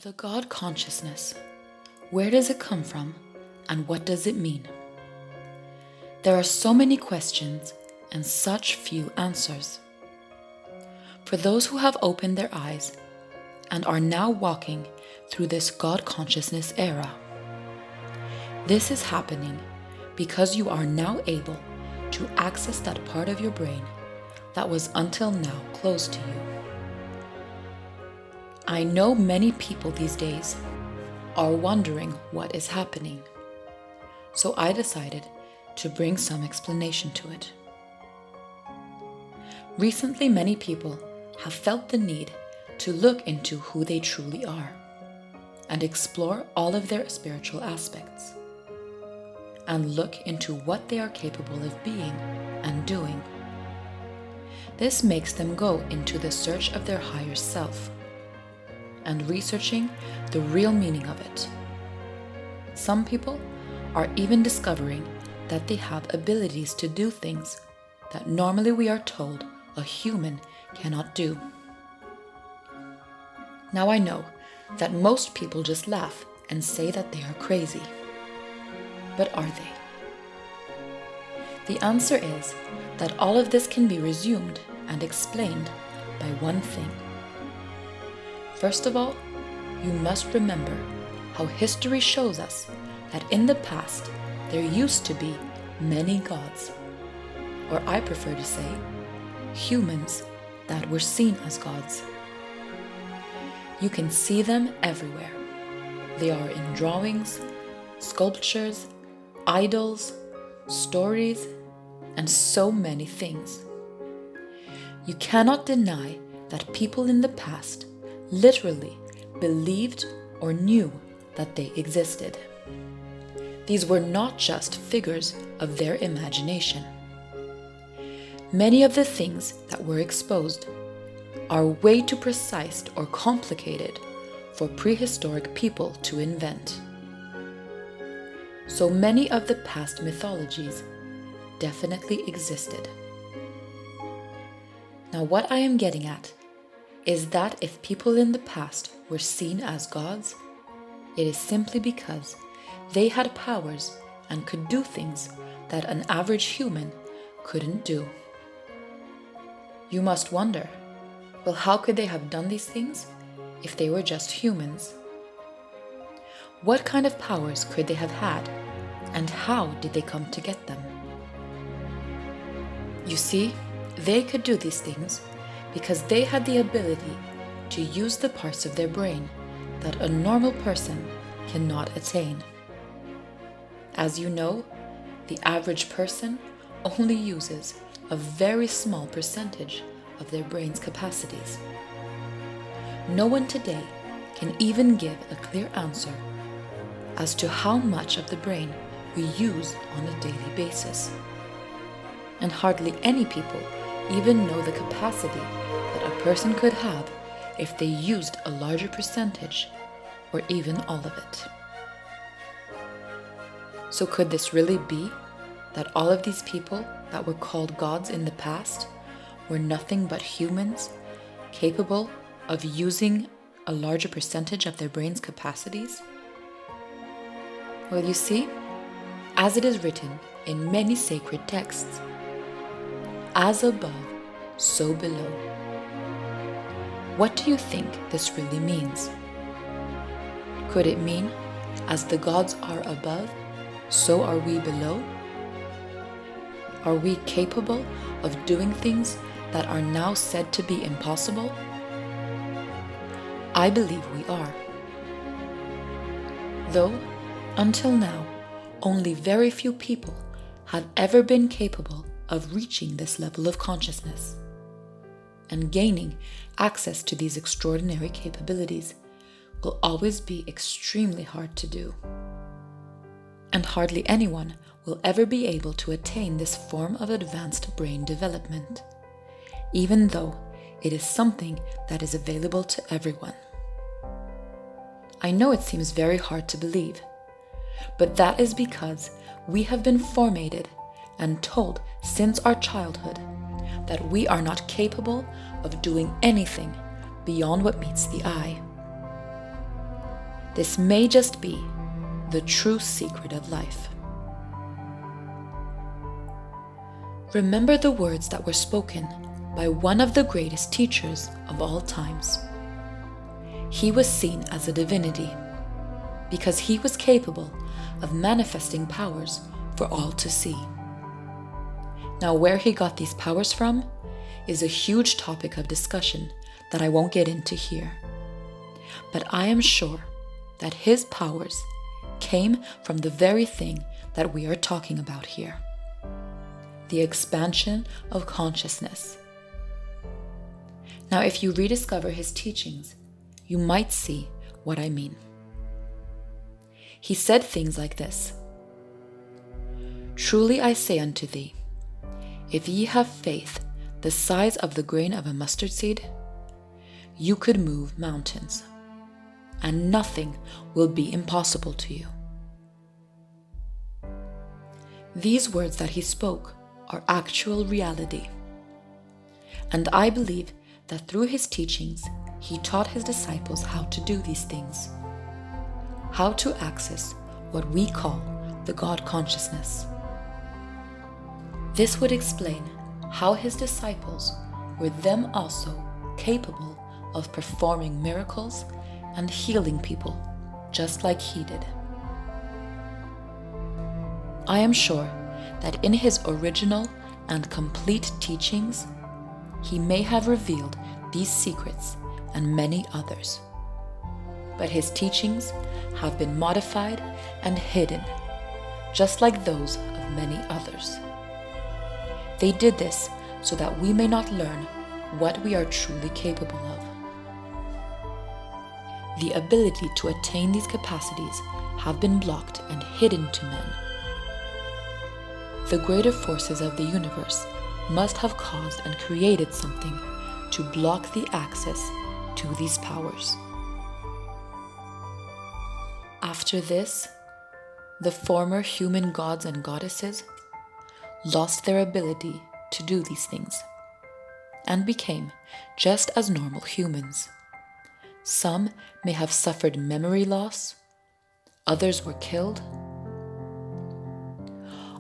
The God consciousness. Where does it come from and what does it mean? There are so many questions and such few answers. For those who have opened their eyes and are now walking through this God consciousness era, this is happening because you are now able to access that part of your brain that was until now closed to you. I know many people these days are wondering what is happening, so I decided to bring some explanation to it. Recently, many people have felt the need to look into who they truly are and explore all of their spiritual aspects and look into what they are capable of being and doing. This makes them go into the search of their higher self and researching the real meaning of it. Some people are even discovering that they have abilities to do things that normally we are told a human cannot do. Now I know that most people just laugh and say that they are crazy. But are they? The answer is that all of this can be resumed and explained by one thing. First of all, you must remember how history shows us that in the past there used to be many gods, or I prefer to say, humans that were seen as gods. You can see them everywhere. They are in drawings, sculptures, idols, stories, and so many things. You cannot deny that people in the past literally believed or knew that they existed. These were not just figures of their imagination. Many of the things that were exposed are way too precise or complicated for prehistoric people to invent. So many of the past mythologies definitely existed. Now, what I am getting at is that if people in the past were seen as gods, it is simply because they had powers and could do things that an average human couldn't do. You must wonder, well, how could they have done these things if they were just humans? What kind of powers could they have had, and how did they come to get them? You see, they could do these things because they had the ability to use the parts of their brain that a normal person cannot attain. As you know, the average person only uses a very small percentage of their brain's capacities. No one today can even give a clear answer as to how much of the brain we use on a daily basis. And hardly any people even know the capacity that a person could have if they used a larger percentage or even all of it. So could this really be that all of these people that were called gods in the past were nothing but humans capable of using a larger percentage of their brain's capacities? Well, you see, as it is written in many sacred texts, as above, so below. What do you think this really means? Could it mean, as the gods are above, so are we below? Are we capable of doing things that are now said to be impossible? I believe we are. Though, until now, only very few people have ever been capable of reaching this level of consciousness and gaining access to these extraordinary capabilities will always be extremely hard to do. And hardly anyone will ever be able to attain this form of advanced brain development, even though it is something that is available to everyone. I know it seems very hard to believe, but that is because we have been formated and told since our childhood that we are not capable of doing anything beyond what meets the eye. This may just be the true secret of life. Remember the words that were spoken by one of the greatest teachers of all times. He was seen as a divinity because he was capable of manifesting powers for all to see. Now, where he got these powers from is a huge topic of discussion that I won't get into here. But I am sure that his powers came from the very thing that we are talking about here: the expansion of consciousness. Now, if you rediscover his teachings, you might see what I mean. He said things like this: "Truly I say unto thee, if ye have faith the size of the grain of a mustard seed, you could move mountains, and nothing will be impossible to you." These words that he spoke are actual reality. And I believe that through his teachings, he taught his disciples how to do these things, how to access what we call the God consciousness. This would explain how his disciples were them also capable of performing miracles and healing people just like he did. I am sure that in his original and complete teachings, he may have revealed these secrets and many others. But his teachings have been modified and hidden, just like those of many others. They did this so that we may not learn what we are truly capable of. The ability to attain these capacities have been blocked and hidden to men. The greater forces of the universe must have caused and created something to block the access to these powers. After this, the former human gods and goddesses lost their ability to do these things and became just as normal humans. Some may have suffered memory loss, others were killed.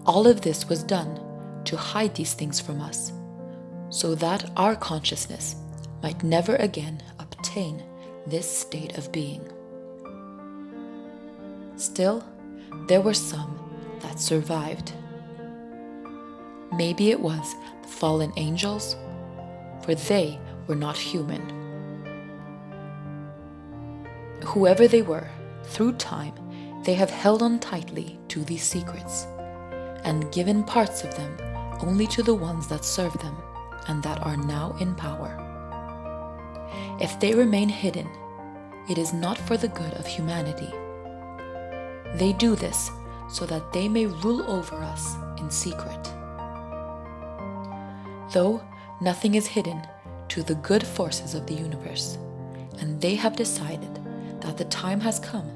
All of this was done to hide these things from us, so that our consciousness might never again obtain this state of being. Still, there were some that survived. Maybe it was the fallen angels, for they were not human. Whoever they were, through time, they have held on tightly to these secrets and given parts of them only to the ones that serve them and that are now in power. If they remain hidden, it is not for the good of humanity. They do this so that they may rule over us in secret. Though nothing is hidden to the good forces of the universe, and they have decided that the time has come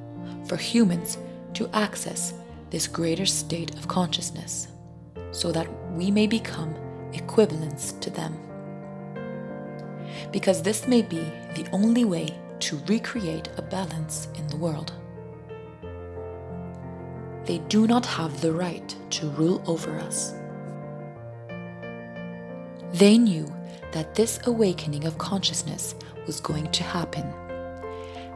for humans to access this greater state of consciousness, so that we may become equivalents to them. Because this may be the only way to recreate a balance in the world. They do not have the right to rule over us. They knew that this awakening of consciousness was going to happen,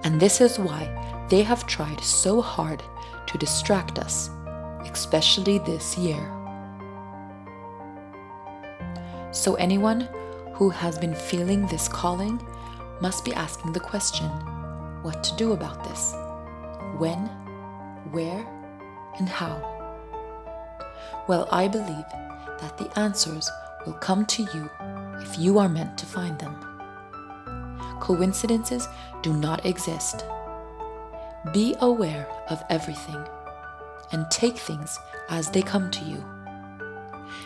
and this is why they have tried so hard to distract us, especially this year. So anyone who has been feeling this calling must be asking the question, what to do about this? When, where, and how? Well, I believe that the answers will come to you if you are meant to find them. Coincidences do not exist. Be aware of everything and take things as they come to you.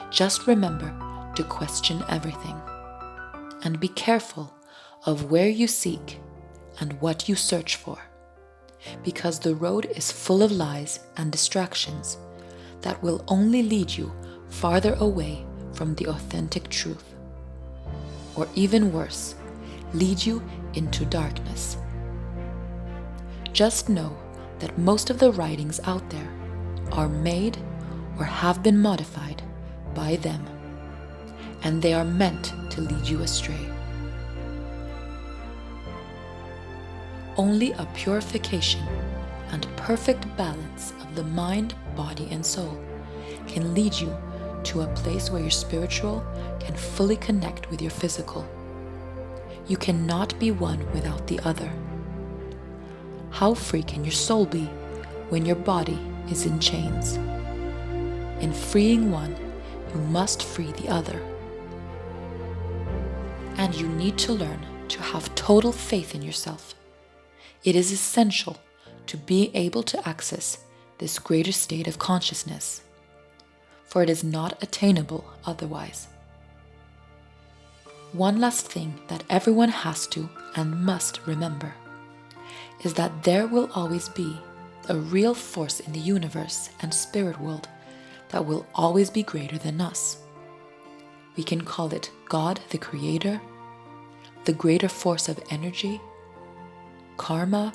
Just remember to question everything and be careful of where you seek and what you search for, because the road is full of lies and distractions that will only lead you farther away from the authentic truth, or even worse, lead you into darkness. Just know that most of the writings out there are made or have been modified by them, and they are meant to lead you astray. Only a purification and perfect balance of the mind, body, and soul can lead you to a place where your spiritual can fully connect with your physical. You cannot be one without the other. How free can your soul be when your body is in chains? In freeing one, you must free the other. And you need to learn to have total faith in yourself. It is essential to be able to access this greater state of consciousness, for it is not attainable otherwise. One last thing that everyone has to and must remember is that there will always be a real force in the universe and spirit world that will always be greater than us. We can call it God, the Creator, the greater force of energy, karma,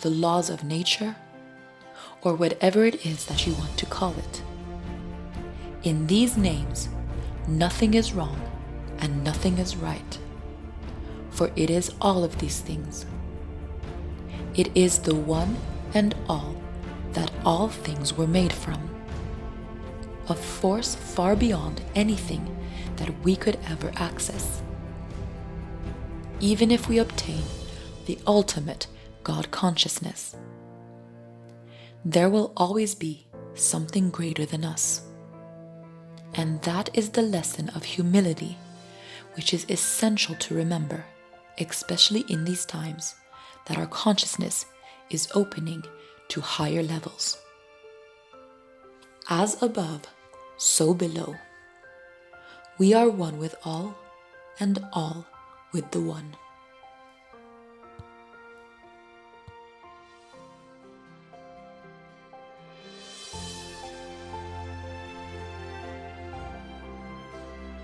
the laws of nature, or whatever it is that you want to call it. In these names, nothing is wrong and nothing is right, for it is all of these things. It is the one and all that all things were made from, a force far beyond anything that we could ever access. Even if we obtain the ultimate God consciousness, there will always be something greater than us. And that is the lesson of humility, which is essential to remember, especially in these times that our consciousness is opening to higher levels. As above, so below. We are one with all, and all with the one.